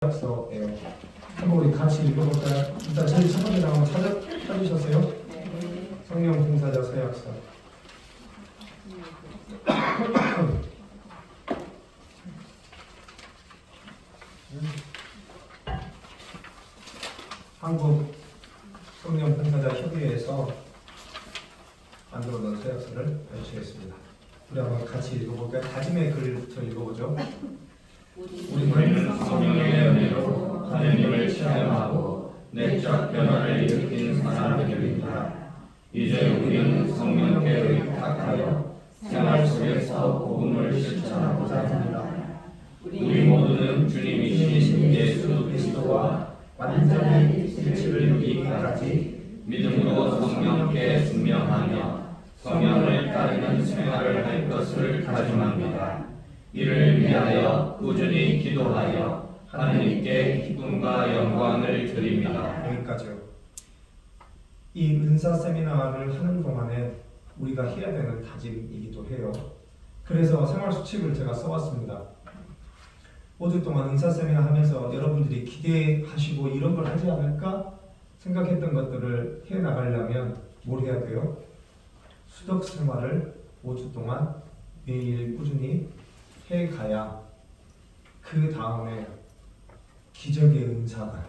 서예요. 한번 우리 같이 읽어볼까요? 일단 제일 첫 번째 한번 찾으셨어요? 네. 성령 봉사자 서약서. 한국 성령 봉사자 협의회에서 만들어 놓은 서약서를 해주시겠습니다. 우리 한번 같이 읽어볼까요? 다짐의 글부터 읽어보죠. 우리는 성령의 은혜로 하느님을 체험하고 내적 변화를 일으키는 사람들입니다. 이제 우리는 성령께 의탁하여 생활 속에서 복음을 실천하고자 합니다. 우리 모두는 주님이신 예수 그리스도와 완전히 일치를 이기까지 믿음으로 성령께 순명하며 성령을 따르는 생활을 할 것을 다짐합니다. 이를 위하여 꾸준히 기도하여 하느님께 기쁨과 영광을 드립니다. 여기까지요. 이 은사 세미나를 하는 동안에 우리가 해야 되는 다짐이기도 해요. 그래서 생활 수칙을 제가 써왔습니다. 5주 동안 은사 세미나 하면서 여러분들이 기대하시고 이런 걸 하지 않을까 생각했던 것들을 해 나가려면 뭘 해야 돼요? 수덕 생활을 5주 동안 매일 꾸준히 해 가야 그 다음에 기적의 은사가,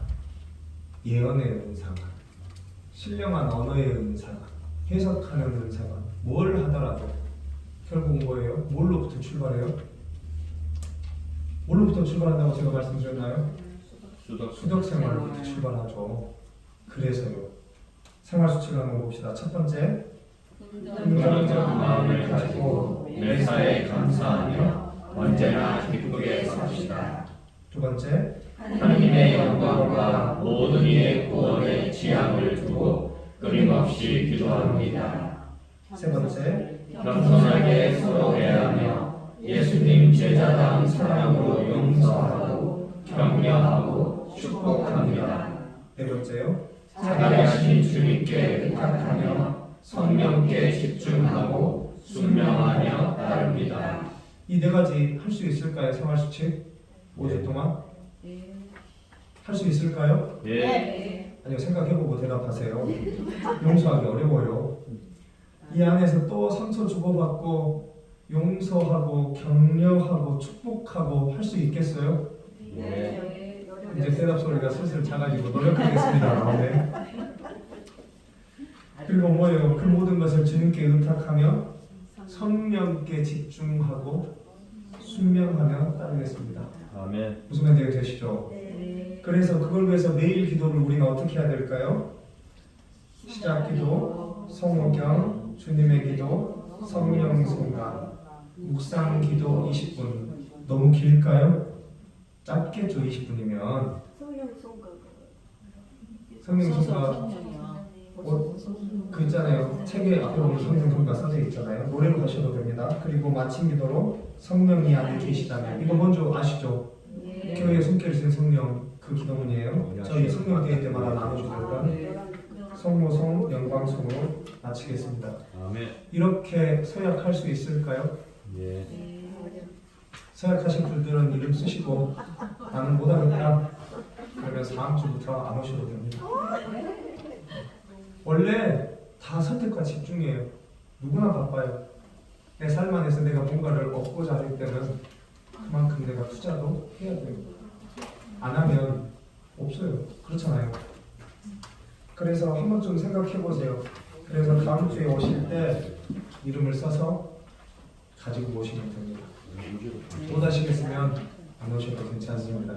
예언의 은사가, 신령한 언어의 은사가, 해석하는 은사가 뭘 하더라도 결국 뭐예요? 뭘로부터 출발해요? 뭘로부터 출발한다고 제가 말씀드렸나요? 수덕 생활로부터 출발하죠. 그래서요. 생활 수칙을 한번 봅시다. 첫 번째, 긍정적 마음을 가지고 매사에 감사하며 언제나 기쁘게 삽시다. 두 번째, 하나님의 영광과 모든 이의 구원에 지향을 두고 끊임없이 기도합니다. 세 번째, 겸손하게 서로 대하며 예수님 제자다운 사랑으로 용서하고 격려하고 축복합니다. 네 번째요. 살아계신 주님께 의탁하며 성령께 집중하고 순명하며 따릅니다. 이 네 가지 할 수 있을까요? 생활 수칙 5주 동안 할 수 있을까요? 예. 아니요, 생각해보고 대답하세요. 용서하기 어려워요. 이 안에서 또 상처 주고받고 용서하고 격려하고 축복하고 할 수 있겠어요? 네. 이제 대답 소리가 슬슬 작아지고 노력하겠습니다. 네. 그리고 뭐예요? 그 모든 것을 주님께 의탁하며 성령께 집중하고 순명하며 따르겠습니다. 아멘. 무슨 말인지 되시죠? 그래서 그걸 위해서 매일 기도를 우리가 어떻게 해야 될까요? 시작 기도, 성호경, 주님의 기도, 성령 성가, 묵상 기도 20분. 너무 길까요? 짧겠죠, 20분이면. 성령 성가 그 있잖아요. 책에 앞에 보면 성령 성가 써져 있잖아요. 노래로 하셔도 됩니다. 그리고 마침 기도로 성령이 안에 계시다면 이거 먼저 아시죠? 교회에 숨겨 있는 성령 그 기도문이에요. 저희 성령 대회 때마다 나눠주니까 성모성 영광성으로 마치겠습니다. 아멘. 이렇게 서약할 수 있을까요? 예. 서약하신 분들은 이름 쓰시고 나는 못하겠다 그러면 다음 주부터 안 오셔도 됩니다. 원래 다 선택과 집중이에요. 누구나 바빠요. 내 삶 안에서 내가 뭔가를 얻고자 할 때는 그만큼 내가 투자도 해야 돼요. 안 하면 없어요. 그렇잖아요. 그래서 한 번쯤 생각해 보세요. 그래서 다음 주에 오실 때 이름을 써서 가지고 오시면 됩니다. 못 하시겠으면 안 오셔도 괜찮습니다.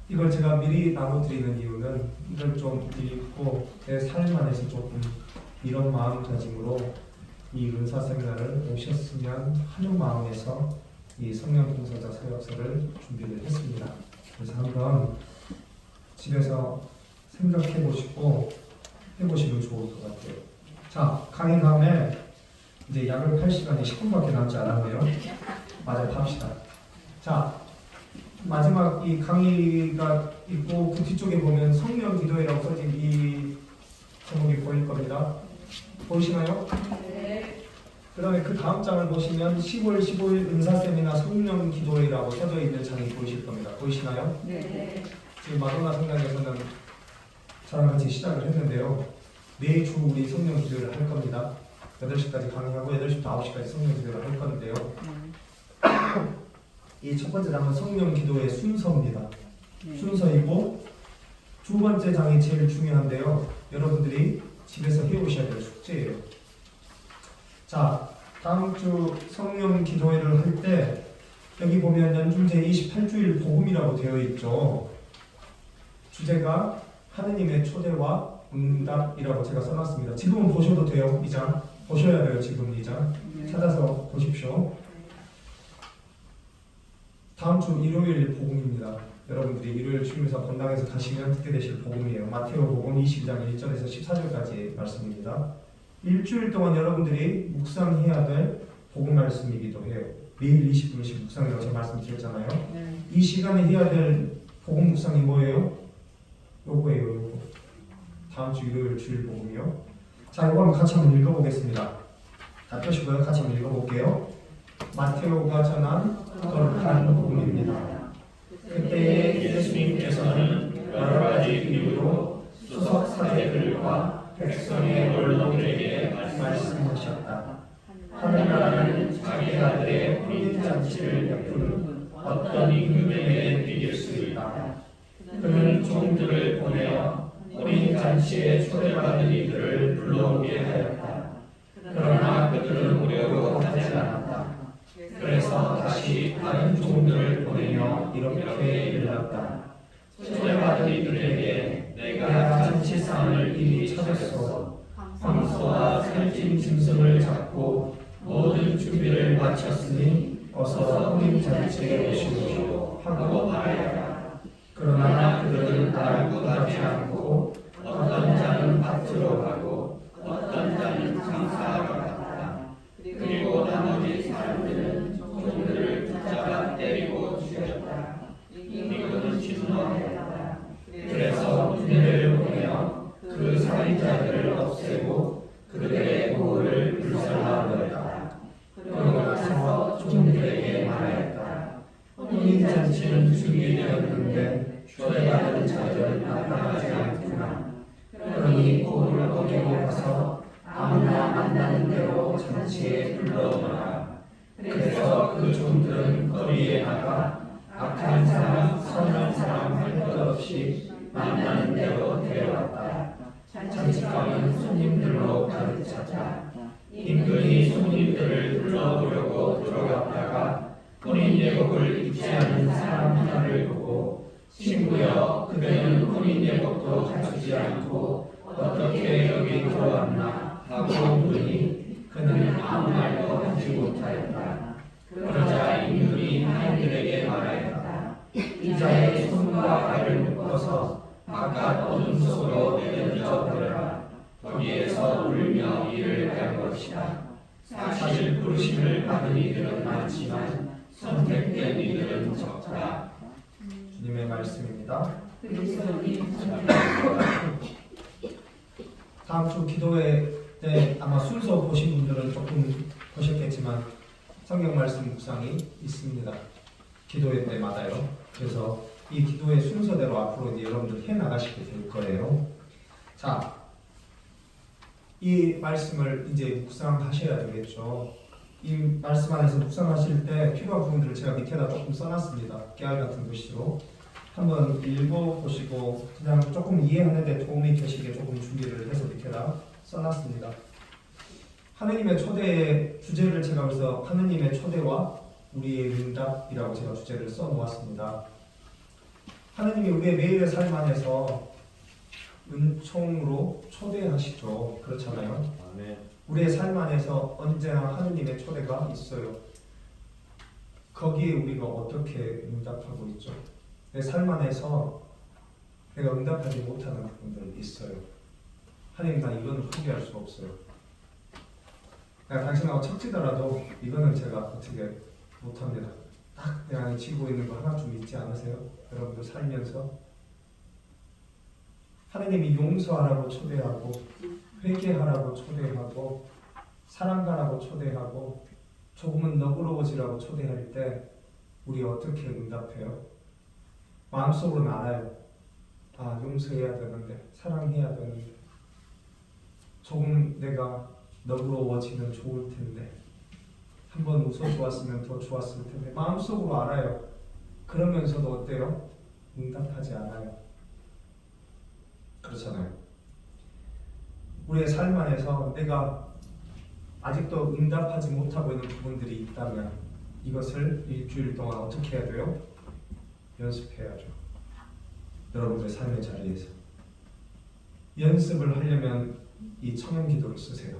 이걸 제가 미리 나눠드리는 이유는 이걸 좀 읽고 내 삶 안에서 조금 이런 마음가짐으로 이 은사 세미나를 오셨으면 하는 마음에서 이 성령 봉사자 서약서를 준비를 했습니다. 그래서 한번 집에서 생각해 보시고 해보시면 좋을 것 같아요. 자, 강의 다음에 이제 약을 팔 시간이 10분밖에 남지 않았네요. 맞아요, 팝시다. 자, 마지막 이 강의가 있고 그 뒤쪽에 보면 성령 기도회라고 써진 이 제목이 보일 겁니다. 보이시나요? 네. 그 다음에 그 다음 장을 보시면 10월 15일 은사세미나 성령 기도회라고 써져 있는 장이 보이실 겁니다. 보이시나요? 네. 지금 마도나 성당에서는 저랑 같이 시작을 했는데요. 매주 우리 성령 기도회를 할 겁니다. 8시까지 강의하고 8시부터 9시까지 성령 기도회를 할 건데요. 이 첫 번째 장은 성령 기도의 순서입니다. 순서이고 두 번째 장이 제일 중요한데요. 여러분들이 집에서 해오셔야 될 숙제예요. 자, 다음 주 성령 기도회를 할 때 여기 보면 연중제 28주일 복음이라고 되어 있죠. 주제가 하느님의 초대와 응답이라고 제가 써놨습니다. 지금은 보셔도 돼요. 이 장 보셔야 돼요. 지금 이 장 찾아서 보십시오. 다음 주 일요일 복음입니다. 여러분들이 일요일 주일에서 본당에서 가시면 듣게 되실 복음이에요. 마테오 복음 22장 1절에서 14절까지 말씀입니다. 일주일 동안 여러분들이 묵상해야 될 복음 말씀이기도 해요. 매일 20분씩 묵상이라고 제가 말씀드렸잖아요. 이 시간에 해야 될 복음 묵상이 뭐예요? 요거예요. 요거. 다음 주 일요일 주일 복음이요. 자, 이거 한번 같이 한번 읽어보겠습니다. 다 펴시고요. 같이 한번 읽어볼게요. 마테오가 전한 거룩한 복음입니다. 그때에 예수님께서는 여러 가지 이유로 수석 사제들과 백성의 원로들에게 말씀하셨다. 하느라는 자기 아들의 혼인잔치를 베푸는 어떤 임금에게 비길 수 있다. 그는 종들을 보내어 혼인잔치에 초대받은 이들을 불러오게 하였다. 그러나 그들은 오려고 하지 않았다. 그래서 다시 다른 종들을 보내며 이렇게 일렀다. 초대받은 이들에게 내가 잔치상을 이미 차렸소. 황소와 살찐 짐승을 잡고 모든 준비를 마쳤으니 어서 혼인잔치에 오시오 하고 말하여라. 그러나 그들은 안구하지 않고 어떤 자는 밭으로 가고 어떤 자는 장사하러 갔다. 그리고 나머지 사람들은 종들을 붙잡아 때리고 죽였다. 이거는 진노하였다. 그래서 군대를 보내어 그 살인자들을 없애고 그들의 고을을 불살라버렸다. 그러고 나서 종들에게 말하였다. 혼인잔치는 준비되었는데 초대받은 자들은 나타나지 않구나. 그러니 고을 어디로 가서 아무나 만나는 대로 잔치에 불러오너라. 그래서 그 종들은 거리에 나가 악한 사람, 선한 사람 할 것 없이 만나는 대로 데려왔다. 잔치감은 손님들로 가득 찼다. 임금이 손님들을 불러보려고 들어갔다가 혼인 예복을 입지 않은 사람 하나를 보고 친구여, 그대는 혼인 예복도 갖추지 않고 어떻게 여기 들어왔나 하고 물으니 그는 아무 말도 하지 못하였다. 그러자 임금이 하인들에게 말하였다. 이자의 손과 발을 묶어서 바깥 어둠 속으로 내던져 버려라. 거기에서 울며 이를 갈 것이다. 사실 부르심을 받은 이들은 많지만 선택된 이들은 적다. 주님의 말씀입니다. 다음 주 기도회 때 아마 순서 보신 분들은 조금 보셨겠지만 성경 말씀 묵상이 있습니다. 기도회 때마다요. 그래서 이 기도회 순서대로 앞으로 이제 여러분들 해 나가시게 될 거예요. 자, 이 말씀을 이제 묵상하셔야 되겠죠. 이 말씀 안에서 묵상하실 때 필요한 부분들을 제가 밑에다 조금 써놨습니다. 깨알 같은 글씨로 한번 읽어보시고 그냥 조금 이해하는 데 도움이 되시게 조금 준비를 해서 밑에다 써놨습니다. 하느님의 초대의 주제를 제가 그래서 하느님의 초대와 우리의 응답이라고 제가 주제를 써놓았습니다. 하느님이 우리의 매일의 삶 안에서 은총으로 초대하시죠. 그렇잖아요. 아멘. 우리의 삶 안에서 언제나 하느님의 초대가 있어요. 거기에 우리가 어떻게 응답하고 있죠? 내 삶 안에서 내가 응답하지 못하는 부분들 있어요. 하나님, 나 이거는 포기할 수 없어요. 내가 당신하고 척지더라도 이거는 제가 어떻게 못합니다. 딱 내 안에 쥐고 있는 거 하나 좀 있지 않으세요? 여러분들 살면서 하나님이 용서하라고 초대하고 회개하라고 초대하고 사랑가라고 초대하고 조금은 너그러워지라고 초대할 때 우리 어떻게 응답해요? 마음속으로는 알아요. 아, 용서해야 되는데, 사랑해야 되는데, 조금 내가 너그러워지면 좋을 텐데, 한번 웃어주었으면 더 좋았을 텐데, 마음속으로 알아요. 그러면서도 어때요? 응답하지 않아요. 그렇잖아요. 우리의 삶 안에서 내가 아직도 응답하지 못하고 있는 부분들이 있다면 이것을 일주일 동안 어떻게 해야 돼요? 연습해야죠. 여러분들의 삶의 자리에서 연습을 하려면 이 청년 기도를 쓰세요.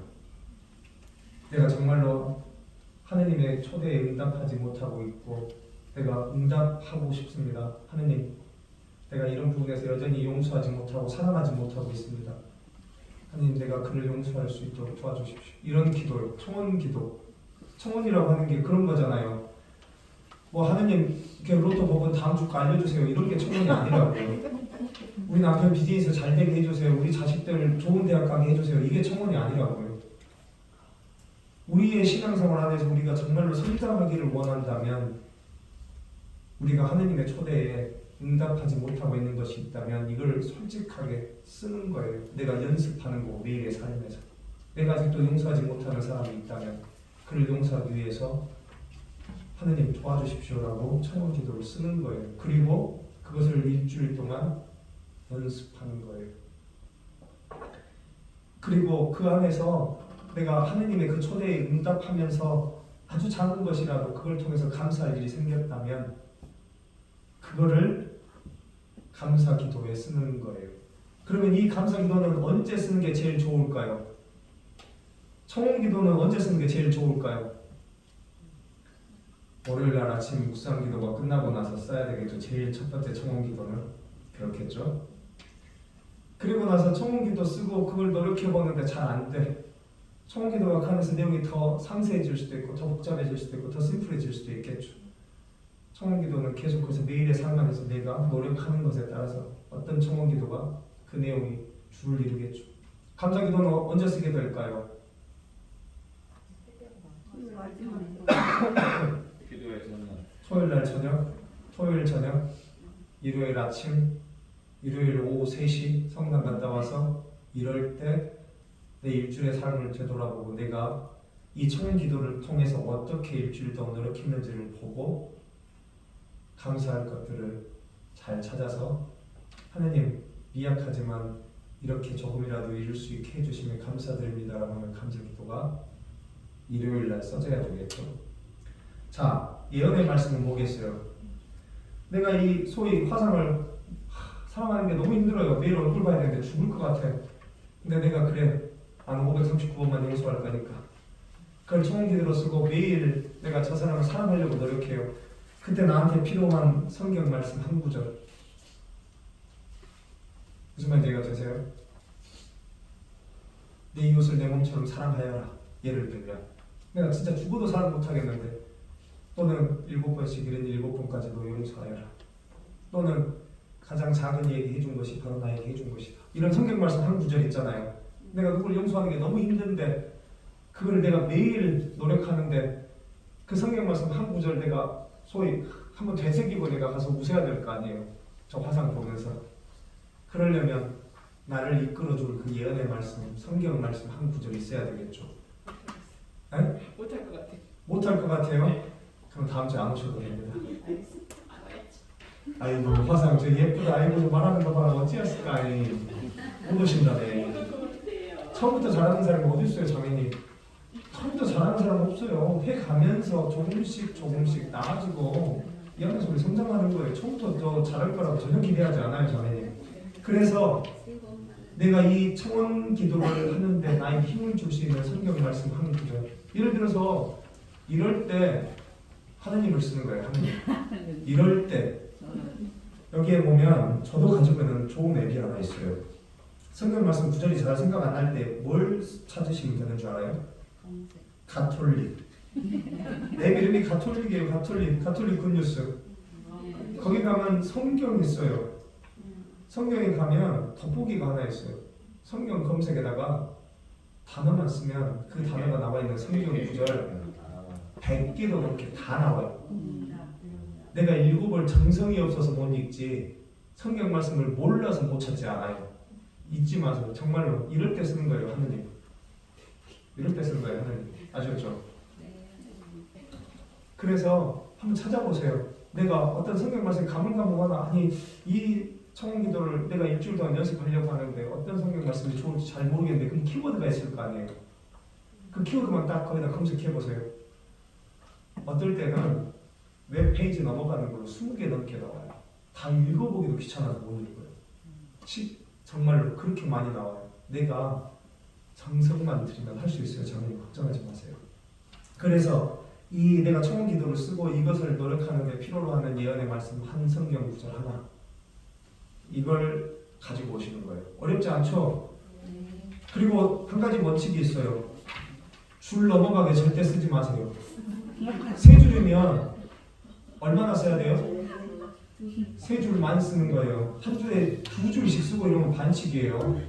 내가 정말로 하느님의 초대에 응답하지 못하고 있고 내가 응답하고 싶습니다. 하느님, 내가 이런 부분에서 여전히 용서하지 못하고 사랑하지 못하고 있습니다. 하느님, 내가 그를 용서할 수 있도록 도와주십시오. 이런 기도요. 청원 기도. 청원이라고 하는 게 그런 거잖아요. 뭐 하느님 이렇게 로또 복은 다음 주거 알려주세요. 이런 게 청원이 아니라고요. 우리 남편 비즈니스 잘 되게 해주세요. 우리 자식들 좋은 대학 가게 해주세요. 이게 청원이 아니라고요. 우리의 신앙생활 안에서 우리가 정말로 성장하기를 원한다면 우리가 하느님의 초대에 응답하지 못하고 있는 것이 있다면 이걸 솔직하게 쓰는 거예요. 내가 연습하는 거 매일의 삶에서. 내가 아직도 용서하지 못하는 사람이 있다면 그를 용서하기 위해서 하느님 도와주십시오라고 청원 기도를 쓰는 거예요. 그리고 그것을 일주일 동안 연습하는 거예요. 그리고 그 안에서 내가 하느님의 그 초대에 응답하면서 아주 작은 것이라도 그걸 통해서 감사할 일이 생겼다면 그거를 감사 기도에 쓰는 거예요. 그러면 이 감사 기도는 언제 쓰는 게 제일 좋을까요? 청원 기도는 언제 쓰는 게 제일 좋을까요? 월요일 날 아침 묵상 기도가 끝나고 나서 써야 되겠죠. 제일 첫 번째 청원 기도는 그렇겠죠. 그리고 나서 청원 기도 쓰고 그걸 노력해 보는데 잘 안 돼. 청원 기도가 하면서 내용이 더 상세해질 수도 있고 더 복잡해질 수도 있고 더 심플해질 수도 있겠죠. 청원 기도는 계속해서 매일의 삶 안에서 내가 노력하는 것에 따라서 어떤 청원 기도가 그 내용이 주를 이루겠죠. 감사 기도는 언제 쓰게 될까요? 기도의 전날. 토요일 날 저녁, 토요일 저녁, 일요일 아침, 일요일 오후 3시 성당 갔다 와서 이럴 때 내 일주일의 삶을 되돌아보고 내가 이 청원 기도를 통해서 어떻게 일주일 동안 노력했는지를 보고 감사할 것들을 잘 찾아서 하느님 미약하지만 이렇게 조금이라도 이룰 수 있게 해주시면 감사드립니다라고 하는 감사 기도가 일요일 날 써져야 되겠죠. 자, 예언의 말씀은 뭐겠어요? 내가 이 소위 화상을 사랑하는 게 너무 힘들어요. 매일 얼굴 봐야 되는데 죽을 것 같아. 근데 내가 그래, 나는 539번만 용서할 거니까 그걸 청원 기도로 쓰고 매일 내가 저 사람을 사랑하려고 노력해요. 그때 나한테 필요한 성경 말씀 한 구절. 무슨 말인지 이해가 되세요? 내 이웃을 내 몸처럼 사랑하여라. 예를 들면 내가 진짜 죽어도 사랑 못하겠는데 또는 7번씩 이른 7번까지도 용서하여라. 또는 가장 작은 이에게 해준 것이 바로 나에게 해준 것이다. 이런 성경 말씀 한 구절 있잖아요. 내가 누구를 용서하는 게 너무 힘든데 그걸 내가 매일 노력하는데 그 성경 말씀 한 구절 내가 소위 한번 되새기고 내가 가서 웃어야 될 거 아니에요. 저 화상 보면서. 그러려면 나를 이끌어줄 그 예언의 말씀, 성경 말씀 한 구절 있어야 되겠죠. 네? 못할 것 같아. 못할 것 같아요? 그럼 다음 주에 안 오셔도 됩니다. 아이고 화상 저 예쁘다. 아이고 저 말하는 거 봐라. 어찌했을까. 못 오신다네. 처음부터 잘하는 사람이 어디 있어요, 자매님? 처음부터 잘하는 사람 없어요. 해가면서 조금씩 나아지고 이 안에서 우리 성장하는 거예요. 처음부터 더 잘할 거라고 전혀 기대하지 않아요, 자매님. 그래서 내가 이 청원 기도를 하는데 나에게 힘을 줄 수 있는 성경 말씀 한 구절. 예를 들어서 이럴 때 하느님을 쓰는 거예요. 하느님. 이럴 때 여기에 보면 저도 가지고 있는 좋은 앱이 하나 있어요. 성경 말씀 구절이 잘 생각 안 날 때 뭘 찾으시면 되는 줄 알아요? 가톨릭. 앱 이름이 가톨릭이에요. 가톨릭 굿뉴스. 거기 가면 성경 있어요. 성경에 가면 돋보기가 하나 있어요. 성경 검색에다가 단어만 쓰면 그 단어가 나와 있는 성경 구절 100개도 넘게 다 나와요. 내가 읽어볼 정성이 없어서 못 읽지 성경 말씀을 몰라서 못 찾지 않아요. 잊지 마세요. 정말로 이럴 때 쓰는 거예요, 하느님. 이럴 때 쓰는 거예요, 하느님. 아셨죠? 그래서 한번 찾아보세요. 내가 어떤 성경 말씀 가물가물하나 아니 이 청원기도를 내가 일주일 동안 연습하려고 하는데 어떤 성경 말씀이 좋을지 잘 모르겠는데 그럼 키워드가 있을 거 아니에요. 그 키워드만 딱 거기다 검색해보세요. 어떨 때는 웹페이지 넘어가는 걸로 20개 넘게 나와요. 다 읽어보기도 귀찮아서 못 읽어요. 정말로 그렇게 많이 나와요. 내가 정성만 들이면 할 수 있어요. 장님 걱정하지 마세요. 그래서 이 내가 청원기도를 쓰고 이것을 노력하는 데 필요로 하는 예언의 말씀 한 성경 구절 하나 이걸 가지고 오시는 거예요. 어렵지 않죠? 그리고 한 가지 원칙이 있어요. 줄 넘어가게 절대 쓰지 마세요. 세 줄이면 얼마나 써야 돼요? 세 줄만 쓰는 거예요. 한 줄에 2줄씩 쓰고 이러면 반칙이에요.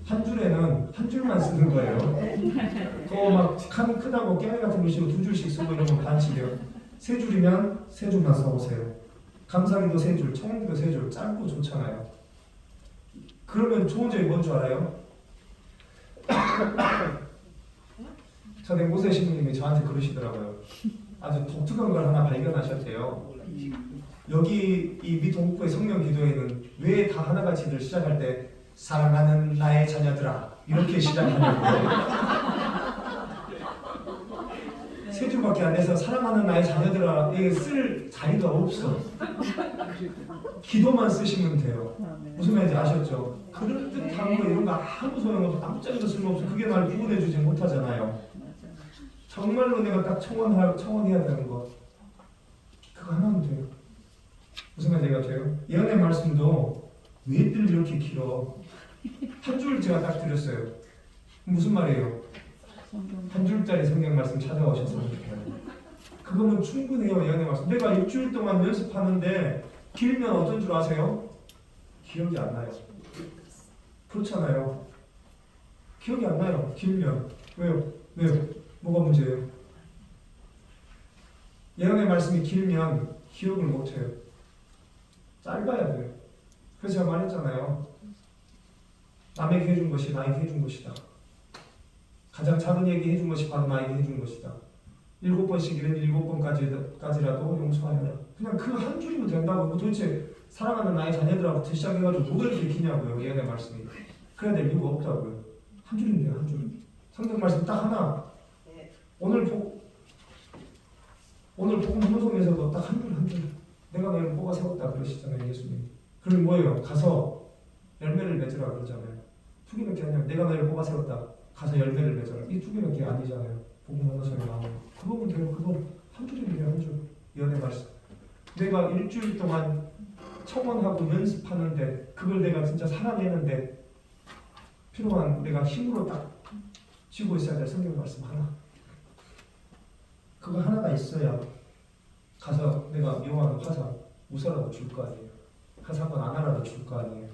한 줄에는 한 줄만 쓰는 거예요. 또 막 칸 크다고 깨알 같은 글씨로 2줄씩 쓰고 이러면 반칙이에요. 세 줄이면 세 줄만 써보세요. 감사기도 세 줄, 청원기도 세 줄, 짧고 좋잖아요. 그러면 좋은 점이 뭔 줄 알아요? 전에 모세 신부님이 저한테 그러시더라고요. 아주 독특한 걸 하나 발견하셨대요. 여기 이 미동국의 성령 기도회는 왜 다 하나같이들 시작할 때 사랑하는 나의 자녀들아 이렇게 시작하냐고. 세 줄밖에 안 돼서 사랑하는 나의 자녀들아 이게 쓸 자리가 없어. 기도만 쓰시면 돼요. 무슨 말인지 아셨죠? 그럴듯한 거 이런 거 아무 소용없어. 아무짝에도 쓸모없어. 그게 날 구원해주지 못하잖아요. 정말로 내가 딱 청원해야 되는 거 그거 하나면 돼요. 무슨 말인지 아세요? 예언의 말씀도 왜들 이렇게 길어? 한 줄 제가 딱 드렸어요. 무슨 말이에요? 한 줄짜리 성경 말씀 찾아오셨으면 좋겠어요. 그거면 충분해요. 예언의 말씀. 내가 일주일 동안 연습하는데 길면 어떤 줄 아세요? 기억이 안 나요. 그렇잖아요. 기억이 안 나요. 길면. 왜요? 뭐가 문제예요? 예언의 말씀이 길면 기억을 못해요. 짧아야 돼요. 그래서 제가 말했잖아요. 남에게 해준 것이 나에게 해준 것이다. 가장 작은 얘기 해준 것이 바로 나에게 해준 것이다. 7번씩 이런 7번까지라도 용서하여라. 그냥 그 한 줄이면 된다고. 뭐 도대체 사랑하는 나의 자녀들하고부터 시작해가지고 뭐가 이렇게 기냐고요. 예언의 말씀이. 그래야 될 이유가 없다고요. 한 줄인데요. 한 줄. 성경 말씀 딱 하나. 오늘 복음 방송에서도 딱 한 줄. 내가 너를 뽑아 세웠다 그러시잖아요. 예수님. 그럼 뭐예요? 가서 열매를 맺으라 그러잖아요. 두 개밖에 아니라 내가 너를 뽑아 세웠다. 가서 열매를 맺어라. 이 두 개밖에 아니잖아요. 복음 방송에 나오는. 그거면 돼요. 그거 한 줄이면 돼요. 한 줄. 예언의 말씀. 내가 일주일 동안 청원하고 연습하는데 그걸 내가 진짜 살아내는데 필요한 내가 힘으로 딱 쥐고 있어야 될 성경 말씀 하나. 그거 하나가 있어야 가서 내가 미워하는 화사 웃어라도 줄 거 아니에요. 화사 한번 안아라도 줄 거 아니에요.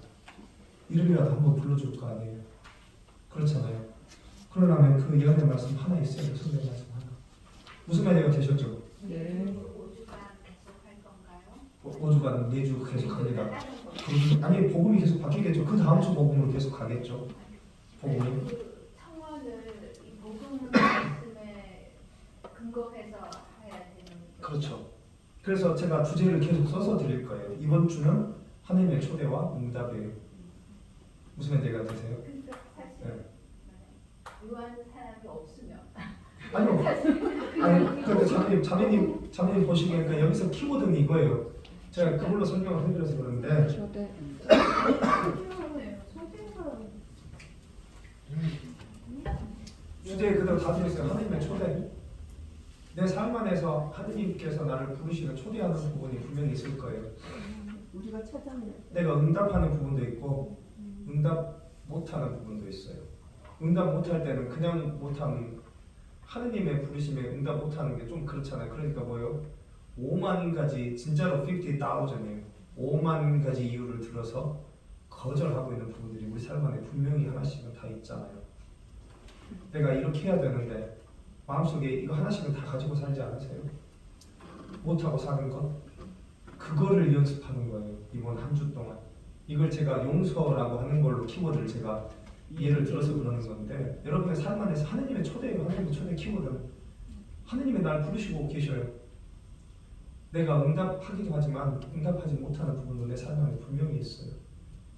이름이라도 한번 불러줄 거 아니에요. 그렇잖아요. 그러려면 그 예언의 말씀 하나 있어야 돼요. 성경 말씀 하나. 무슨 말이에요? 되셨죠? 네. 5주간 4주 계속 합니다. 아니 복음이 계속 바뀌겠죠. 그 다음 주 복음으로 계속 가겠죠. 복음이. 청원을 이 복음 말씀에 근거해서 해야 되는. 그렇죠. 그래서 제가 주제를 계속 써서 드릴 거예요. 이번 주는 하나님의 초대와 응답이에요. 무슨 말인지 되세요? 그러니까 사실 네. 요한 사람이 없으면. 아니요. 아니, 근데 자매님 보시기에 그러니까 여기서 키워드는 이거예요. 제가 그걸로 설명을 해드려서 그러는데 주제에 그대로 다 드렸어요. 하나님의 초대. 내 삶 안에서 하나님께서 나를 부르시는 초대하는 부분이 분명히 있을 거예요. 우리가 찾아내. 내가 응답하는 부분도 있고 응답 못하는 부분도 있어요. 응답 못할 때는 그냥 못하는 하느님의 부르심에 응답 못하는 게 좀 그렇잖아요. 그러니까 뭐예요? 5만 가지 진짜로 50,000이에요. 5만 가지 이유를 들어서 거절하고 있는 부분들이 우리 삶 안에 분명히 하나씩은 다 있잖아요. 내가 이렇게 해야 되는데 마음속에 이거 하나씩은 다 가지고 살지 않으세요? 못하고 사는 것? 그거를 연습하는 거예요. 이번 한 주 동안. 이걸 제가 용서라고 하는 걸로 키워드를 제가 예를 들어서 그러는 건데 여러분의 삶 안에서 하느님의 초대예요. 하느님의 초대 키워드는 하느님의 날 부르시고 계셔요. 내가 응답하기도 하지만 응답하지 못하는 부분도 내 삶 안에 분명히 있어요.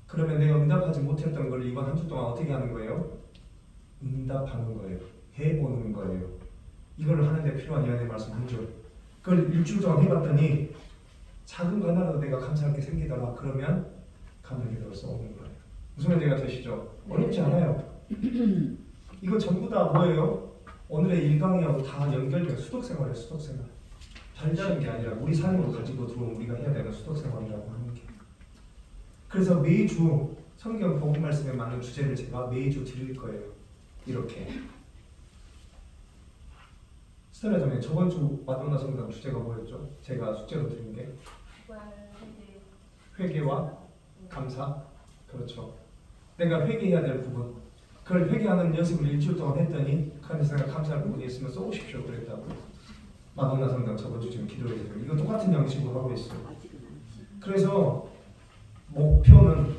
그러면 내가 응답하지 못했던 걸 이번 한 주 동안 어떻게 하는 거예요? 응답하는 거예요. 해보는 거예요. 이걸 하는데 필요한 연의 말씀 한 줄. 그걸 일주일 동안 해봤더니 작은 거 하나라도 내가 감사할 게 생기더라. 그러면 감사 기도를 써오는 거예요. 무슨 문제가 되시죠? 어렵지 않아요. 이거 전부 다 뭐예요? 오늘의 일강이하고 다 연결돼요. 수덕생활이에요. 수덕생활. 잘자는 게 아니라 우리 삶으로 가지고 들어온 우리가 해야 되는 수덕생활이라고 하는 게. 그래서 매주 성경 복음 말씀에 맞는 주제를 제가 매주 드릴 거예요. 이렇게. 스텔라장님 저번 주 마돈나 성당 주제가 뭐였죠? 제가 숙제로 드린 게 회개와 감사. 그렇죠. 내가 회개해야 될 부분. 그걸 회개하는 연습을 일주일 동안 했더니 그 안에서 내가 감사할 부분이 있으면 써오십시오 그랬다고요. 마돈나 성당 저번 주 지금 기도를 해요. 이거 똑같은 양식으로 하고 있어요. 그래서 목표는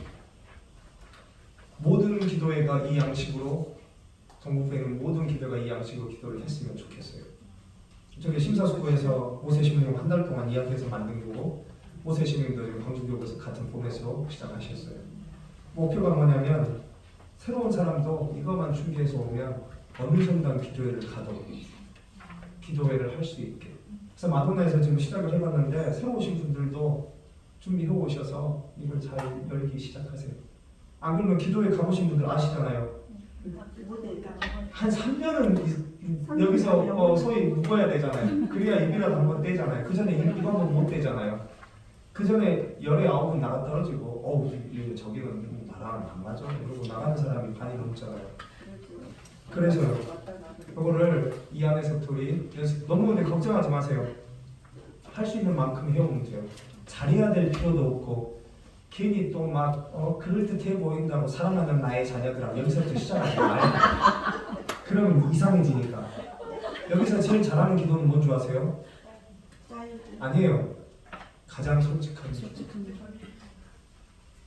모든 기도회가 이 양식으로 전국에 있는 모든 기도가 이 양식으로 기도를 했으면 좋겠어요. 저기 심사숙고해서 모세시민님 한 달 동안 이야기해서 만든 거고 모세시민도 지금 광주교구에서 같은 폼에서 시작하셨어요. 목표가 뭐냐면 새로운 사람도 이것만 준비해서 오면 어느 성당 기도회를 가도 기도회를 할 수 있게. 그래서 마돈나에서 지금 시작을 해봤는데 새로 오신 분들도 준비해 오셔서 이걸 잘 열기 시작하세요. 안 그러면 기도회 가보신 분들 아시잖아요. 한 3년은 여기서 소위 묵어야 되잖아요. 그래야 입이라도 한번 떼잖아요. 그 전에 입 한번 못 떼잖아요. 그 전에 열에 9분 나가 떨어지고 저기는 나랑 안 맞아. 그러고 나가는 사람이 반이 넘잖아요. 그래서요. 그거를 이 안에서 둘이 너무 근데 걱정하지 마세요. 할 수 있는 만큼 해오면 돼요. 잘해야 될 필요도 없고 괜히 또 막 그럴듯해 보인다고 사랑하는 나의 자녀들아 여기서부터 시작하지 마요. 그러면 이상해지니까. 여기서 제일 잘하는 기도는 뭔 줄 아세요? 아니에요. 가장 솔직한 기도.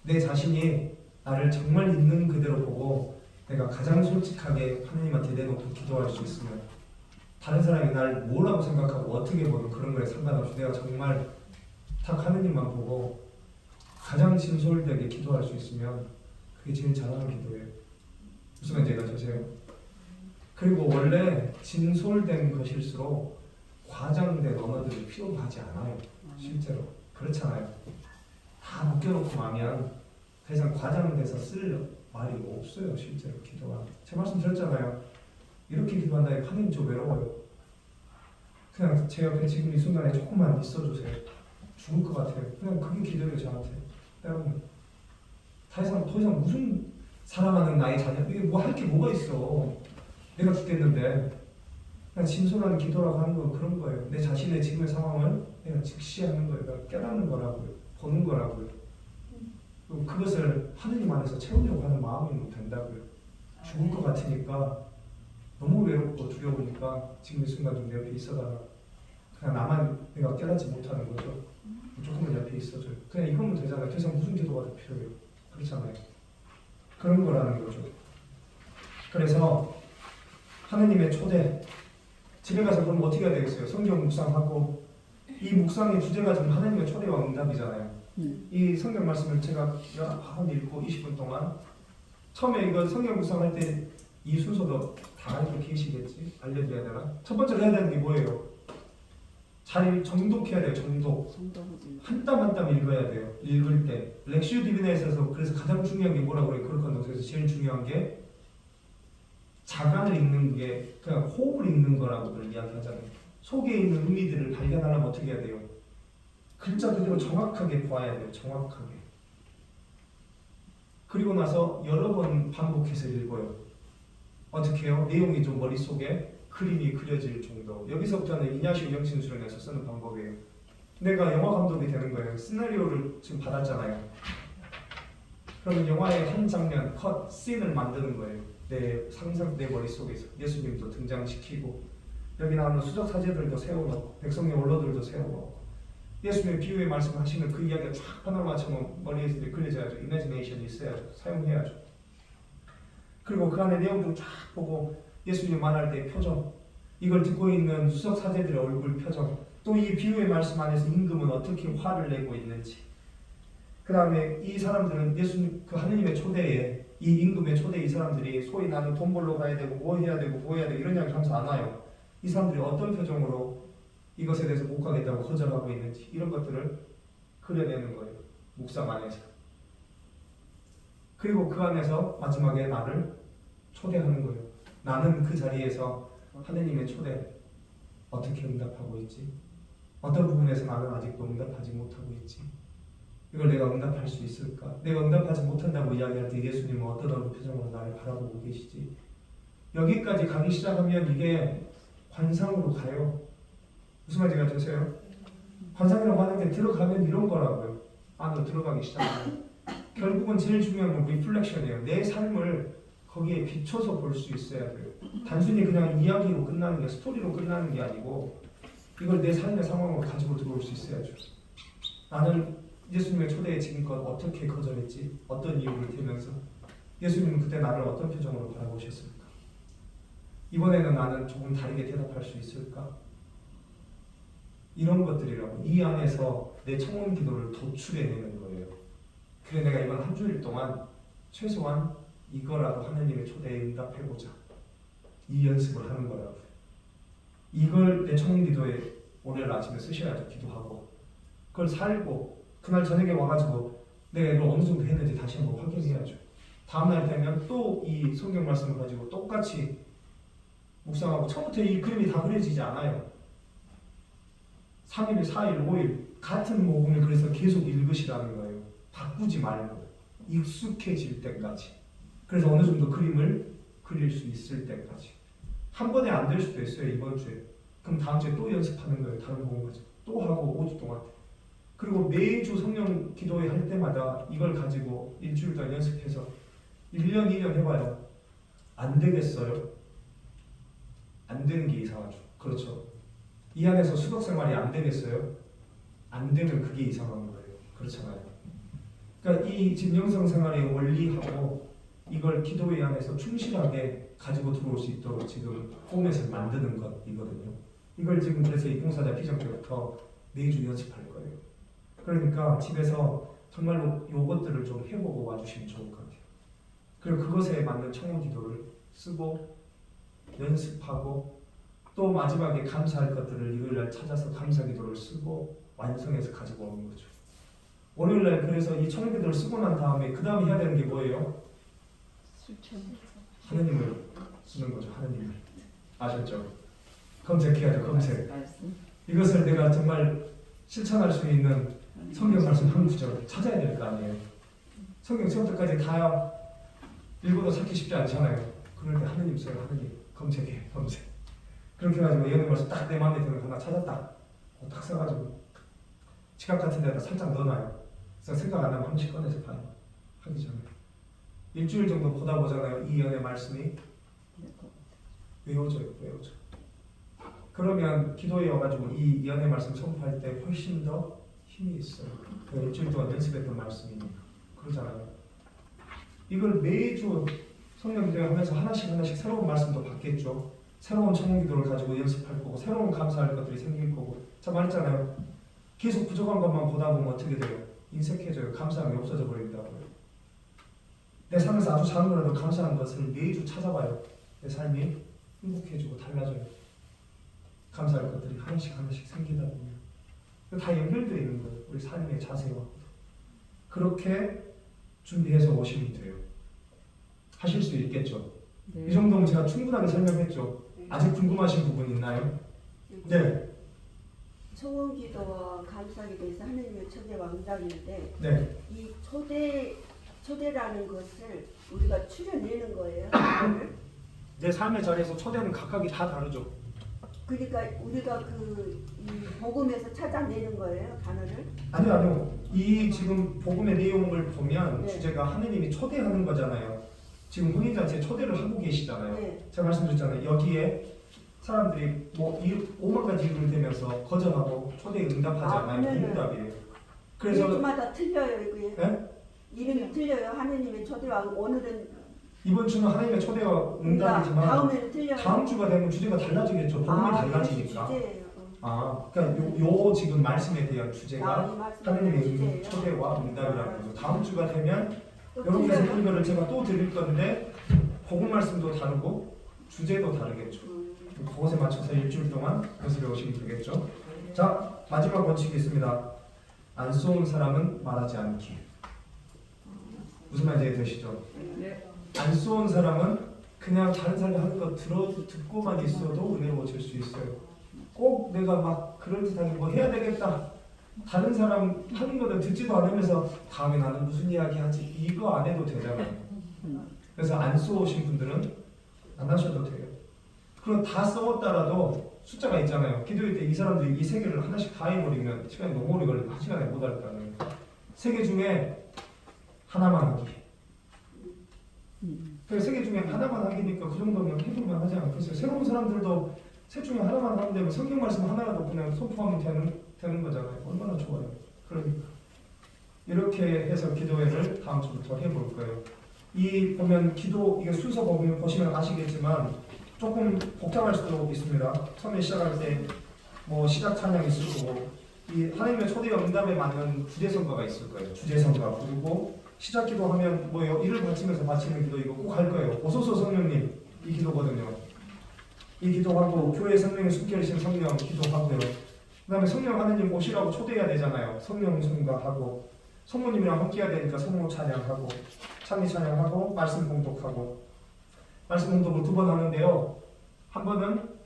내 자신이 나를 정말 있는 그대로 보고 내가 가장 솔직하게 하나님한테 내놓고 기도할 수 있으면 다른 사람이 날 뭐라고 생각하고 어떻게 보는 그런 거에 상관없이 내가 정말 딱 하나님만 보고 가장 진솔되게 기도할 수 있으면 그게 제일 잘하는 기도예요. 무슨 문제가 되세요? 그리고 원래 진솔된 것일수록 과장된 언어들이 필요도 하지 않아요. 실제로 그렇잖아요. 다 묶여놓고 하면 더 이상 과장돼서 쓸 말이 없어요. 실제로 기도가. 제 말씀 들었잖아요. 이렇게 기도한다. 하나님 저 외로워요. 그냥 제 옆에 지금 이 순간에 조금만 있어주세요. 죽을 것 같아요. 그냥 그게 기도예요. 저한테. 여러분 더 이상 무슨 사랑하는 나의 자녀 이게 뭐 할 게 뭐가 있어. 내가 죽겠는데 그냥 진솔한 기도라고 하는 건 그런 거예요. 내 자신의 지금의 상황을 내가 직시하는 거예요. 내가 깨닫는 거라고요. 보는 거라고요. 그리고 그것을 하느님 안에서 채우려고 하는 마음이면 된다고요. 죽을 것 같으니까 너무 외롭고 두려우니까 지금 이 순간 좀 내 옆에 있어달라. 그냥 나만 내가 깨닫지 못하는 거죠. 조금은 옆에 있어줘요. 그냥 이거면 되잖아요. 더 이상 무슨 기도가 더 필요해요. 그렇잖아요. 그런 거라는 거죠. 그래서 하느님의 초대 집에 가서 그럼 어떻게 해야 되겠어요? 성경 묵상하고 이 묵상의 주제가 지금 하느님의 초대와 응답이잖아요. 이 성경 말씀을 제가 한번 읽고 20분 동안 처음에 이거 성경 묵상할 때 이 순서도 다 알고 계시겠지? 알려드려야 되나? 첫 번째로 해야 되는 게 뭐예요? 잘 정독해야 돼요. 정독. 한 땀 한 땀 읽어야 돼요. 읽을 때 렉시오 디비나에서 그래서 가장 중요한 게 뭐라고 그래요? 그래서 제일 중요한 게 자간을 읽는 게 그냥 호흡을 읽는 거라고들 이야기하잖아요. 속에 있는 의미들을 발견하려면 어떻게 해야 돼요? 글자 그대로 정확하게 보아야 돼요. 정확하게. 그리고 나서 여러 번 반복해서 읽어요. 어떻게 해요? 내용이 좀 머릿속에 그림이 그려질 정도. 여기서부터는 이냐시오 영신수련에서 쓰는 방법이에요. 내가 영화 감독이 되는 거예요. 시나리오를 지금 받았잖아요. 그러면 영화의 한 장면, 컷, 씬을 만드는 거예요. 내 상상 내 머릿속에서 예수님도 등장시키고 여기 나오는 수적 사제들도 세워놓고 백성의 원로들도 세워놓고 예수님의 비유의 말씀하시는 그 이야기가 쫙 파노라마처럼 머리에 그려져야죠. 이미지네이션이 있어야죠. 사용해야죠. 그리고 그 안에 내용도 쫙 보고 예수님 말할 때의 표정, 이걸 듣고 있는 수석 사제들의 얼굴 표정, 또 이 비유의 말씀 안에서 임금은 어떻게 화를 내고 있는지, 그 다음에 이 사람들은 예수님 그 하느님의 초대에 이 임금의 초대에 이 사람들이 소위 나는 돈 벌러 가야 되고 뭐 해야 되고 뭐 해야 되고 이런 이야기 하면서 안 와요. 이 사람들이 어떤 표정으로 이것에 대해서 못 가겠다고 거절하고 있는지 이런 것들을 그려내는 거예요. 묵상 안에서. 그리고 그 안에서 마지막에 나를 초대하는 거예요. 나는 그 자리에서 하느님의 초대 어떻게 응답하고 있지? 어떤 부분에서 나는 아직도 응답하지 못하고 있지? 이걸 내가 응답할 수 있을까? 내가 응답하지 못한다고 이야기할 때 예수님은 어떤 얼굴 표정으로 나를 바라보고 계시지? 여기까지 가기 시작하면 이게 관상으로 가요. 무슨 말인지 아세요? 관상이라고 하는 게 들어가면 이런 거라고요. 안으로 들어가기 시작하면 결국은 제일 중요한 건 리플렉션이에요. 내 삶을 거기에 비춰서 볼 수 있어야 돼요. 단순히 그냥 이야기로 끝나는 게, 스토리로 끝나는 게 아니고 이걸 내 삶의 상황으로 가지고 들어올 수 있어야죠. 나는 예수님의 초대에 지금껏 어떻게 거절했지? 어떤 이유를 대면서 예수님은 그때 나를 어떤 표정으로 바라보셨을까? 이번에는 나는 조금 다르게 대답할 수 있을까? 이런 것들이라고 이 안에서 내 청혼 기도를 도출해내는 거예요. 그래 내가 이번 한 주일 동안 최소한 이거라도 하느님의 초대에 응답해보자. 이 연습을 하는 거라고요. 이걸 내 청혼 기도에 오늘 아침에 쓰셔야죠. 기도하고 그걸 살고 그날 저녁에 와가지고 내가 이걸 어느 정도 했는지 다시 한번 확인해야죠. 다음날 되면 또 이 성경 말씀을 가지고 똑같이 묵상하고 처음부터 이 그림이 다 그려지지 않아요. 3일, 4일, 5일 같은 복음을 그래서 계속 읽으시라는 거예요. 바꾸지 말고 익숙해질 때까지. 그래서 어느 정도 그림을 그릴 수 있을 때까지. 한 번에 안 될 수도 있어요. 이번 주에. 그럼 다음 주에 또 연습하는 거예요. 다른 복음 가지고. 또 하고 5주 동안. 그리고 매주 성령 기도회 할 때마다 이걸 가지고 일주일 동안 연습해서 1년, 2년 해봐요. 안 되겠어요? 안 되는 게 이상하죠. 그렇죠. 이 안에서 수덕 생활이 안 되겠어요? 안 되면 그게 이상한 거예요. 그렇잖아요. 그러니까 이 지금 영성 생활의 원리하고 이걸 기도회 안에서 충실하게 가지고 들어올 수 있도록 지금 포맷을 만드는 것이거든요. 이걸 지금 그래서 이 봉사자 피정 때부터 매주 연습할 거예요. 그러니까 집에서 정말로 요것들을 좀 해보고 와주시면 좋을 것 같아요. 그리고 그것에 맞는 청혼 기도를 쓰고 연습하고 또 마지막에 감사할 것들을 일요일날 찾아서 감사 기도를 쓰고 완성해서 가지고 오는 거죠. 월요일날 그래서 이 청혼 기도를 쓰고 난 다음에 그 다음에 해야 되는 게 뭐예요? 하느님을 쓰는 거죠. 하느님을. 아셨죠? 검색해야죠. 검색. 이것을 내가 정말 실천할 수 있는 성경 말씀 한 구절 찾아야 될 거 아니에요. 성경 처음부터까지 다 읽어도 찾기 쉽지 않잖아요. 그럴 때 하느님 써요. 하느님. 검색해. 검색. 그렇게 해가지고 예언의 말씀 딱 내 마음에 드는 거 하나 찾았다. 딱 써가지고 지갑 같은 데다 살짝 넣어놔요. 그래서 생각 안 나면 한 번씩 꺼내서 봐요. 하기 전에. 일주일 정도 보다 보잖아요. 이 예언의 말씀이 외워져요. 외워져. 그러면 기도에 와가지고 이 예언의 말씀 선포할 때 훨씬 더 힘이 있어요. 그 일주일 동안 연습했던 말씀이니까. 그러잖아요. 이걸 매주 성령 기도회 하면서 하나씩 새로운 말씀도 받겠죠. 새로운 청혼 기도를 가지고 연습할 거고 새로운 감사할 것들이 생길 거고. 자 말했잖아요. 계속 부족한 것만 보다 보면 어떻게 돼요? 인색해져요. 감사함이 없어져 버린다고요. 내 삶에서 아주 작은 거라도 감사한 것을 매주 찾아봐요. 내 삶이 행복해지고 달라져요. 감사할 것들이 하나씩 생기다 보면 다 연결되어 있는 거예요. 우리 삶의 자세와. 그렇게 준비해서 오시면 돼요. 하실 수 있겠죠? 이 정도면 제가 충분하게 설명했죠? 아직 궁금하신 부분 있나요? 네. 청원기도와 감사기도에서 하느님의 초대와 응답인데 네. 이 초대라는 것을 우리가 추려내는 거예요. 내 삶의 자리에서 초대는 각각이 다 다르죠. 그러니까 우리가 이 복음에서 찾아내는 거예요, 단어를? 아니요. 이 지금 복음의 내용을 보면 네. 주제가 하느님이 초대하는 거잖아요. 지금 혼인잔치에 초대를 하고 계시잖아요. 네. 제가 말씀드렸잖아요. 여기에 사람들이 뭐 5만 가지 이유를 대면서 거절하고 초대에 응답하지 아, 않아요. 그러면은 응답이에요. 그래서 이름마다 틀려요, 이게. 네? 이름이 틀려요. 하느님의 초대와 오늘은 이번 주는 하나님의 초대와 응답이지만 다음에는 틀려요. 다음 주가 되면 주제가 달라지겠죠. 복음이 이것이 달라지니까. 주제예요. 그러니까 요 지금 말씀에 대한 아, 주제가 이 말씀이 하나님의 주제예요. 초대와 응답이라는 거죠. 다음 주가 되면 또 여러분께서 틀려요? 읽은 거를 제가 또 드릴 건데 복음 말씀도 다르고 주제도 다르겠죠. 그것에 맞춰서 일주일 동안 연습해 오시면 되겠죠. 자, 마지막 원칙이 있습니다. 안 쏘은 사람은 말하지 않기. 무슨 말인지 되시죠? 안 쏘은 사람은 그냥 다른 사람이 하는 거 듣고만 있어도 은혜로워질 수 있어요. 꼭 내가 막 그럴듯하게 뭐 해야 되겠다. 다른 사람 하는 거는 듣지도 않으면서 다음에 나는 무슨 이야기 하지? 이거 안 해도 되잖아요. 그래서 안 쏘으신 분들은 안 하셔도 돼요. 그럼 다 써왔다라도 숫자가 있잖아요. 기도회 때 이 사람들이 이 세 개를 하나씩 다 해버리면 시간이 너무 오래 걸리고 한 시간에 못 할 거 아니에요. 세 개 중에 하나만 하기. 그 세 개 중에 하나만 하기니까 그 정도면 해볼만 하지 않겠어요? 새로운 사람들도 셋 중에 하나만 하면 되면 성경 말씀 하나라도 그냥 소통하면 되는 거잖아요. 얼마나 좋아요. 그러니까 이렇게 해서 기도회를 다음 주부터 해볼 거예요. 이 보면 기도 이게 순서 보시면 아시겠지만 조금 복잡할 수도 있습니다. 처음에 시작할 때 뭐 시작 찬양이 있을 거고 이 하나님의 초대와 응답에 맞는 주제성가가 있을 거예요. 주제성가 부르고 시작 기도하면 뭐예요? 이를 바치면서 바치는 기도 이거 꼭 할 거예요. 오소서 성령님 이 기도거든요. 이 기도하고 교회 성령의 숨겨주신 성령 기도하고요. 그 다음에 성령 하느님 오시라고 초대해야 되잖아요. 성령 성가하고 성모님이랑 함께해야 되니까 성모 찬양하고 찬미 찬양하고 말씀 봉독하고 말씀 봉독을 2번 하는데요. 한 번은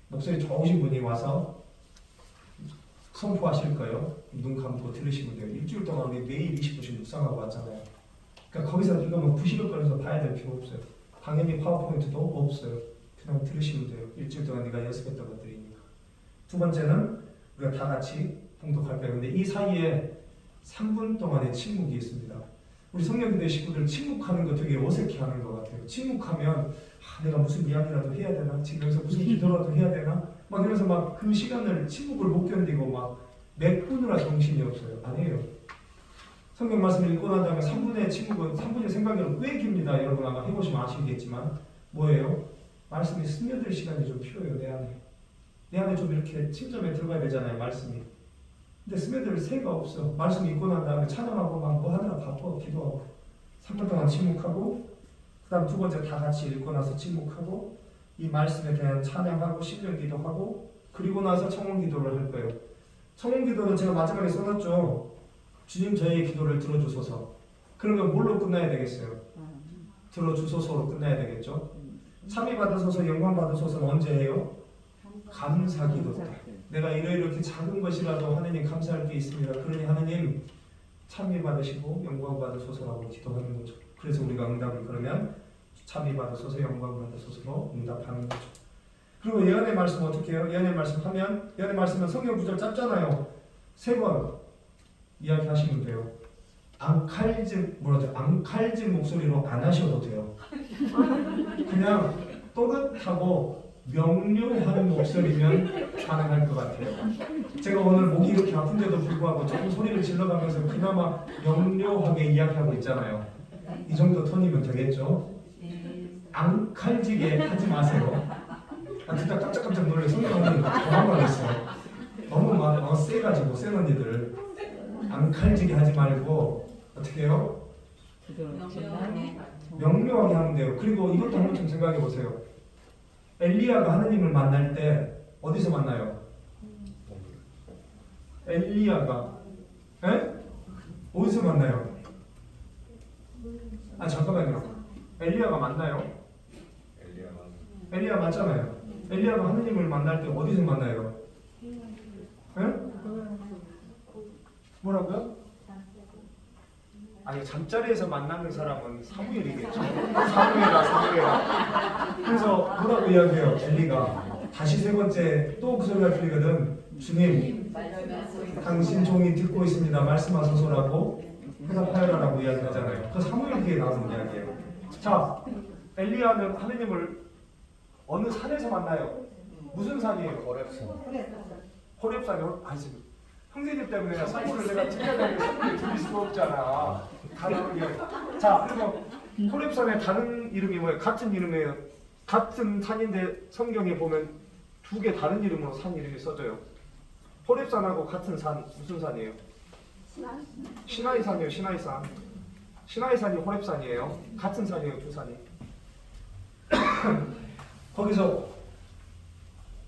목소리 좋으신 분이 와서 선포하실 거예요. 눈 감고 들으시면 돼요. 일주일 동안 우리 매일 20분씩 묵상하고 왔잖아요. 그러니까 거기서 이거 뭐 90을 꺼내서 봐야 될 필요 없어요. 당연히 파워포인트도 없어요. 그냥 들으시면 돼요. 일주일 동안 네가 연습했던 것들이니까. 두 번째는 우리가 다 같이 봉독할 거예요. 근데 이 사이에 3분 동안의 침묵이 있습니다. 우리 성령교회 식구들 침묵하는 거 되게 어색해하는 것 같아요. 침묵하면 내가 무슨 이야기라도 해야 되나? 지금 여기서 무슨 기도라도 해야 되나? 막 이러면서 막 그 시간을 침묵을 못 견디고 막 메꾸느라 정신이 없어요. 아니에요. 성경 말씀을 읽고 난 다음에 3분의 침묵은 3분의 생각으로 꽤 깁니다. 여러분 아마 해보시면 아시겠지만 뭐예요? 말씀이 스며들 시간이 좀 필요해요. 내 안에. 내 안에 좀 이렇게 침점에 들어가야 되잖아요. 말씀이. 근데 스며들 새가 없어. 말씀 읽고 난 다음에 찬양하고 막 뭐 하느라 바빠. 기도하고 3분 동안 침묵하고 그 다음 두 번째 다 같이 읽고 나서 침묵하고 이 말씀에 대한 찬양하고 신령 기도하고 그리고 나서 청혼 기도를 할 거예요. 청혼 기도는 제가 마지막에 써놨죠. 주님 저희의 기도를 들어주소서. 그러면 뭘로 끝나야 되겠어요? 들어주소서로 끝나야 되겠죠. 참이 받으소서 영광 받으소서는 언제 해요? 감사 기도 때. 내가 이렇게 작은 것이라도 하느님 감사할 게 있습니다. 그러니 하느님 참이 받으시고 영광 받으소서라고 기도하는 거죠. 그래서 우리가 응답을 그러면 참이 받으소서 영광 받으소서로 응답하는 거죠. 그리고 예언의 말씀 어떻게 해요? 예언의 말씀 하면 예언의 말씀은 성경 구절 짧잖아요. 3번 이야기하시면 돼요. 앙칼진 목소리로 안 하셔도 돼요. 그냥 또렷하고 명료한 목소리면 가능할 것 같아요. 제가 오늘 목이 이렇게 아픈데도 불구하고 조금 소리를 질러가면서 그나마 명료하게 이야기하고 있잖아요. 이 정도 톤이면 되겠죠? 앙칼지게 하지 마세요. 진짜 깜짝깜짝 놀래. 성경 언니 도망가겠어요. 너무 막 세가지고 센 언니들 앙칼지게 하지 말고 어떻게 해요? 명료하게 하면 돼요. 그리고 이것도 한번 좀 생각해 보세요. 엘리야가 하느님을 만날 때 어디서 만나요? 엘리야가 어디서 만나요? 잠깐만요. 엘리야가 맞나요? 엘리야 맞잖아요. 엘리야가 하느님을 만날 때 어디서 만나요? 뭐라고요? 아니 잠자리에서 만나는 사람은 사무엘이겠죠. 사무엘아. 그래서 뭐라고 이야기해요? 엘리가 다시 3번째 또 그 소리가 들리거든. 주님 당신 종이 듣고 있습니다. 말씀하소서라고 대답하여라라고 이야기하잖아요. 그 사무엘 뒤에 나오는 이야기예요. 자, 엘리야는 하느님을 어느 산에서 만나요? 무슨 산이에요? 호렙산이 아니지. 형제님 때문에 선물을 내가 특별하게 선물을 드릴 수가 없잖아. 다른 게. 자, 그리고 호렙산의 다른 이름이 뭐예요? 같은 이름이에요. 같은 산인데 성경에 보면 두 개 다른 이름으로 산 이름이 써져요. 호렙산하고 같은 산 무슨 산이에요? 시나이산이에요. 시나이산. 시나이산이 호렙산이에요. 같은 산이에요. 두 산이. 거기서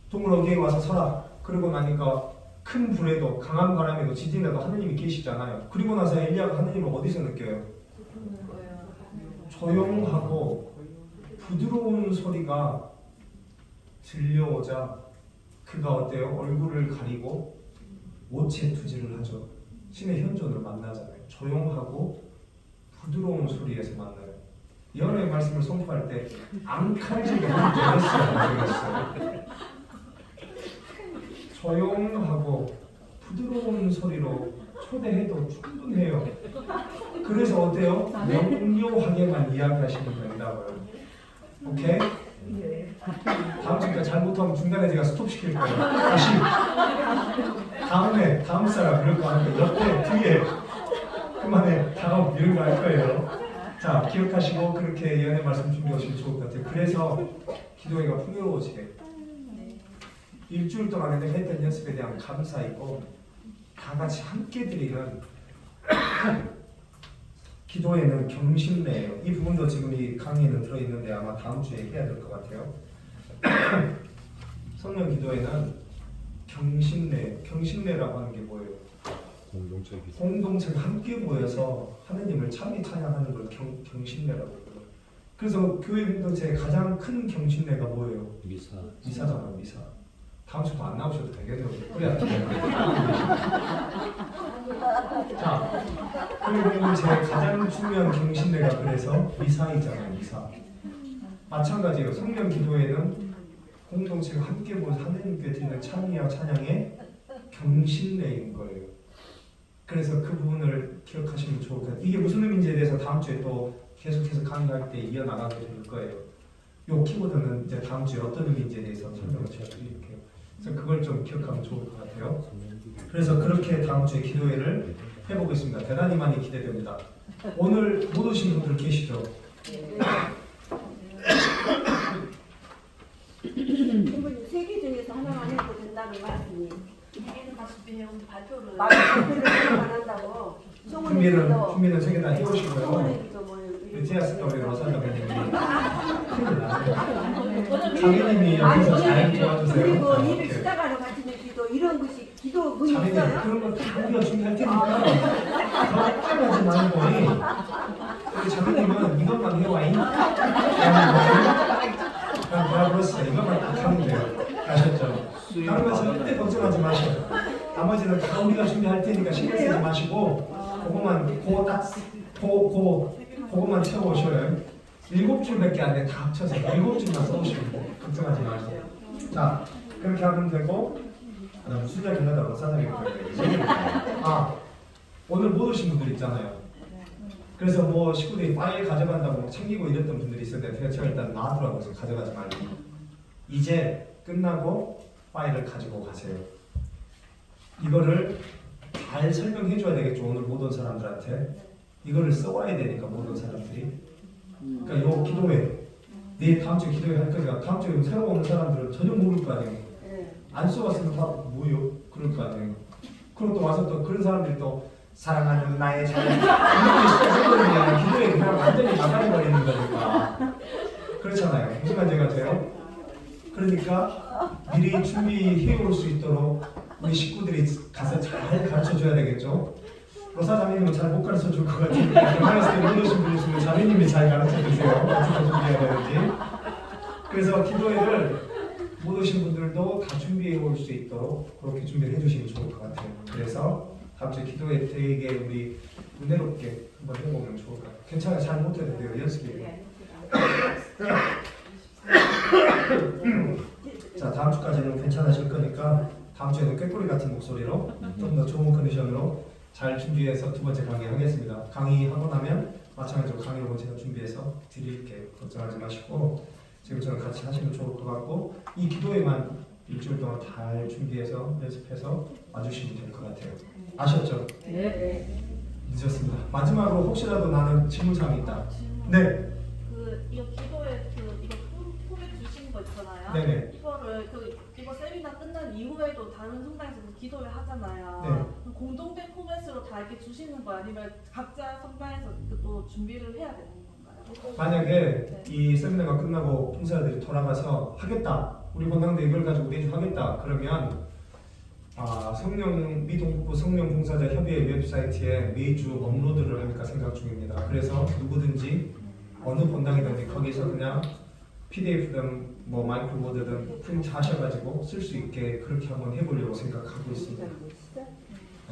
동물원기에 와서 서라. 그러고 나니까 큰 불에도 강한 바람에도 지진에도 하느님이 계시잖아요. 그리고 나서 엘리야가 하느님을 어디서 느껴요? 조용하고 부드러운 소리가 들려오자 그가 어때요? 얼굴을 가리고 오체투지를 하죠. 신의 현존을 만나잖아요. 조용하고 부드러운 소리에서 만나요. 예언의 말씀을 선포할 때 앙칼지게 되겠어요. 조용하고 부드러운 소리로 초대해도 충분해요. 그래서 어때요? 명료하게만 이야기하시면 된다고요. 오케이? 다음 주니까 잘못하면 중간에 제가 스톱 시킬 거예요. 다시 다음 사람 그럴 거 아니에요. 옆에 뒤에 그만해 다음 이런 거 할 거예요. 자, 기억하시고 그렇게 예언의 말씀 준비하시면 좋을 것 같아요. 그래서 기도회가 풍요로워지게 일주일 동안 내가 했던 연습에 대한 감사 있고 다 같이 함께 드리는 기도회는 경신례예요. 이 부분도 지금 이 강의에는 들어있는데 아마 다음 주에 해야 될 것 같아요. 성령 기도회는 경신례, 경신례라고 하는 게 뭐예요? 공동체가 함께 모여서 하느님을 참히 찬양하는 걸 경신례라고 해요. 그래서 교회 공동체의 가장 큰 경신례가 뭐예요? 미사잖아요. 미사. 다음 주도 안 나오셔도 되겠네요. 그래야 자, 그리고 제 가장 중요한 경신례가 그래서 미사이잖아요. 미사. 마찬가지예요. 성령 기도회는 공동체가 함께 모여서 하느님께 드리는 찬미와 찬양의 경신례인 거예요. 그래서 그 부분을 기억하시면 좋을 것 같아요. 이게 무슨 의미인지에 대해서 다음 주에 또 계속해서 강의할 때 이어나가게 될 거예요. 요 키보드는 이제 다음 주에 어떤 의미인지에 대해서 설명을 제가 드릴게요. 그래서 그걸 좀 기억하면 좋을 것 같아요. 그래서 그렇게 다음 주에 기도회를 해보겠습니다. 대단히 많이 기대됩니다. 오늘 못 오신 분들 계시죠? 부모님 세개 중에서 하나만 해도 된다는 말씀이 발표를 발표를 안 한다고. 준비는 세 개 다 해오시고요. 소원에도 뭐 제아스가 우리 로사장님이 큰일 나요. 장애님이 여기서 잘 도와주세요. 그리고 일을 시작하러 가시는 기도 이런 것이 기도 문이 장애님 있어요? 그런 거 다 우리가 준비할 테니까 걱정하지 말고 우리 장애님은 이것만 해와잉. 그냥 돌아버렸어요. 이것만 딱 하면 돼요. 아셨죠? 다른 거 절대 걱정하지 마셔요. 나머지는 다 우리가 준비할 테니까 신경 쓰지 마시고 그것만 그것만 채워오셔요. 7줄밖에 안 돼. 다 합쳐서 7줄만 써오시면 돼요. 걱정하지 마세요. 자, 그렇게 하면 되고 무슨 이야기 하다가 사장님이 오늘 못 오신 분들 있잖아요. 그래서 뭐 식구들이 파일 가져간다고 챙기고 이랬던 분들이 있었는데 제가 일단 놔두라고 해서 가져가지 말고 이제 끝나고 파일을 가지고 가세요. 이거를 잘 설명해 줘야 되겠죠. 오늘 못 온 사람들한테 이거를 써와야 되니까 못 온 사람들이. 그러니까 요 기도회 내일 다음 주에 기도회 할 거니까 다음 주에 새로 오는 사람들은 전혀 모를 거 아니에요. 안 써봤으면 뭐요? 그럴 거 아니에요. 그리고 또 와서 또 그런 사람들이 또 사랑하는 나의 자녀 이렇게 기도회 그냥 완전히 나가버리는 거니까 그렇잖아요. 무슨 말인지가 돼요? 그러니까 미리 준비해 올 수 있도록 우리 식구들이 가서 잘 가르쳐줘야 되겠죠. 로사 자매님은 잘 못 가르쳐 줄 것 같으니까 그래서 못 오신 분이 있으면 자매님이 잘 가르쳐 주세요. 어떻게 준비해야 되는지. 그래서 기도회를 못 오신 분들도 다 준비해 올 수 있도록 그렇게 준비를 해주시면 좋을 것 같아요. 그래서 다음 주에 기도회 되게 우리 은혜롭게 한번 해보면 좋을 것 같아요. 괜찮아요. 잘 못해도 돼요. 연습이에요. 자, 다음 주까지는 괜찮으실 거니까 다음 주에는 꾀꼬리 같은 목소리로 좀 더 좋은 컨디션으로 잘 준비해서 두 번째 강의 하겠습니다. 강의하고 나면 마찬가지로 강의록은 제가 준비해서 드릴게요. 걱정하지 마시고 지금처럼 같이 하시면 좋을 것 같고 이 기도회만 일주일 동안 잘 준비해서 연습해서 와주시면 될 것 같아요. 아셨죠? 네. 늦었습니다. 마지막으로 혹시라도 나는 질문사항이 있다. 네. 이거 기도에 이거 폼에 주신 거 있잖아요. 네네. 이거를 이거 세미나 끝난 이후에도 다른 성당에서 기도회 하잖아요. 네. 그럼 공동된 포맷으로 다 이렇게 주시는 거 아니면 각자 성당에서 또 준비를 해야 되는 건가요? 만약에 이 세미나가 끝나고 봉사자들이 돌아가서 하겠다. 우리 본당도 이걸 가지고 매주 하겠다. 그러면 성령 미동부 성령 봉사자 협의회 웹사이트에 매주 업로드를 할까 생각 중입니다. 그래서 누구든지 어느 본당이든지 거기서 그냥 PDF든 뭐 마이크로보드든 프린트 하셔가지고 쓸 수 있게 그렇게 한번 해보려고 생각하고 있습니다.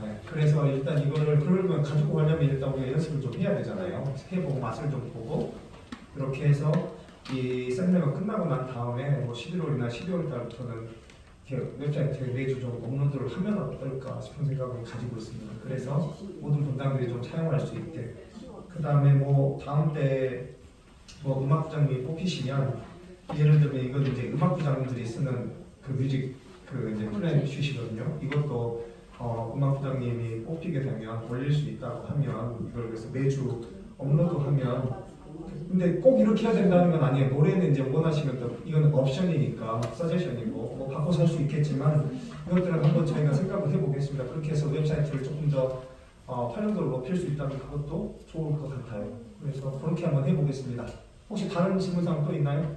네, 그래서 일단 이거를 그러면 가지고 가려면 일단 우리가 연습을 좀 해야 되잖아요. 해보고 맛을 좀 보고 이렇게 해서 이 세미나가 끝나고 난 다음에 뭐 11월이나 12월 달부터는 이렇게 웹사이트에 매주 좀 업로드를 하면 어떨까 싶은 생각을 가지고 있습니다. 그래서 모든 본당들이 좀 사용할 수 있게. 그 다음에 뭐 다음 때 뭐 음악부장님이 뽑히시면 예를 들면 이건 이제 음악부장님들이 쓰는 그 뮤직 그 이제 플랜 슛이거든요. 이것도 음악부장님이 뽑히게 되면 올릴 수 있다고 하면 이걸 그래서 매주 업로드하면 근데 꼭 이렇게 해야 된다는 건 아니에요. 노래는 이제 원하시면 또 이건 옵션이니까 서제션이고 뭐 바꿔서 할 수 있겠지만 이것들은 한번 저희가 생각을 해보겠습니다. 그렇게 해서 웹사이트를 조금 더 활용도를 높일 수 있다면 그것도 좋을 것 같아요. 그래서 그렇게 한번 해보겠습니다. 혹시 다른 질문사항 또 있나요?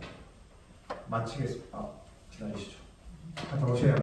마치겠습니다. 기다리시죠. 갔다 오세요.